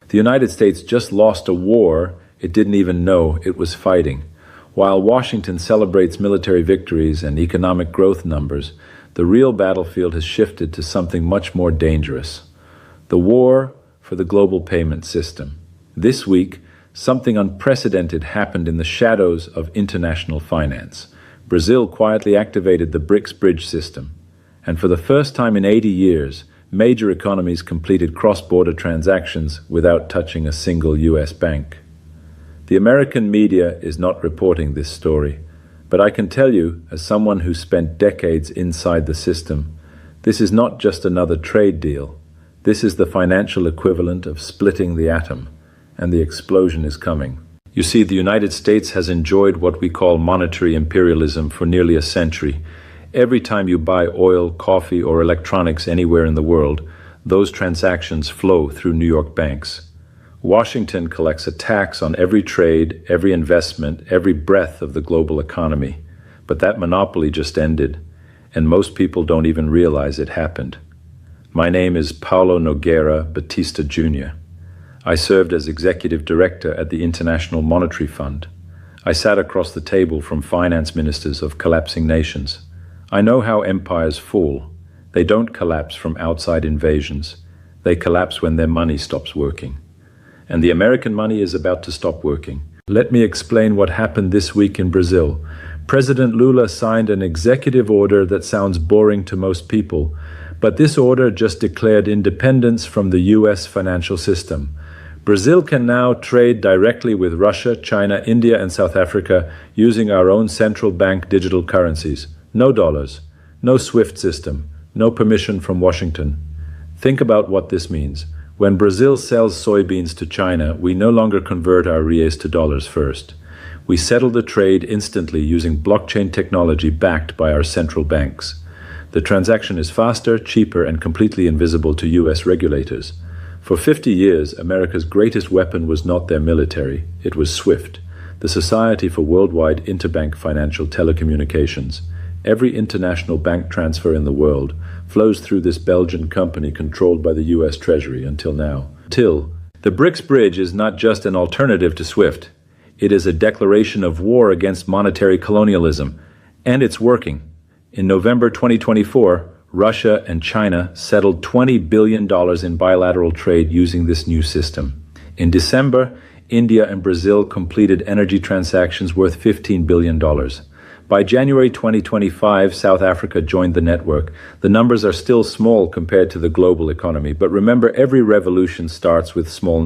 The United States just lost a war it didn't even know it was fighting. While Washington celebrates military victories and economic growth numbers, the real battlefield has shifted to something much more dangerous: the war for the global payment system. This week, something unprecedented happened in the shadows of international finance. Brazil quietly activated the BRICS bridge system, and for the first time in 80 years, major economies completed cross-border transactions without touching a single US bank. The American media is not reporting this story, but I can tell you, as someone who spent decades inside the system, this is not just another trade deal. This is the financial equivalent of splitting the atom, and the explosion is coming. You see, the United States has enjoyed what we call monetary imperialism for nearly a century. Every time you buy oil, coffee, or electronics anywhere in the world, those transactions flow through New York banks. Washington collects a tax on every trade, every investment, every breath of the global economy. But that monopoly just ended, and most people don't even realize it happened. My name is Paulo Nogueira Batista Jr. I served as executive director at the International Monetary Fund. I sat across the table from finance ministers of collapsing nations. I know how empires fall. They don't collapse from outside invasions. They collapse when their money stops working. And the American money is about to stop working. Let me explain what happened this week in Brazil. President Lula signed an executive order that sounds boring to most people, but this order just declared independence from the US financial system. Brazil can now trade directly with Russia, China, India, and South Africa using our own central bank digital currencies. No dollars, no SWIFT system, no permission from Washington. Think about what this means. When Brazil sells soybeans to China, we no longer convert our reais to dollars first. We settle the trade instantly using blockchain technology backed by our central banks. The transaction is faster, cheaper, and completely invisible to US regulators. For 50 years, America's greatest weapon was not their military, it was SWIFT, the Society for Worldwide Interbank Financial Telecommunications. Every international bank transfer in the world flows through this Belgian company controlled by the US Treasury until now. The BRICS bridge is not just an alternative to SWIFT. It is a declaration of war against monetary colonialism, and it's working. In November 2024, Russia and China settled $20 billion in bilateral trade using this new system. In December, India and Brazil completed energy transactions worth $15 billion. By January 2025, South Africa joined the network. The numbers are still small compared to the global economy, but remember, every revolution starts with small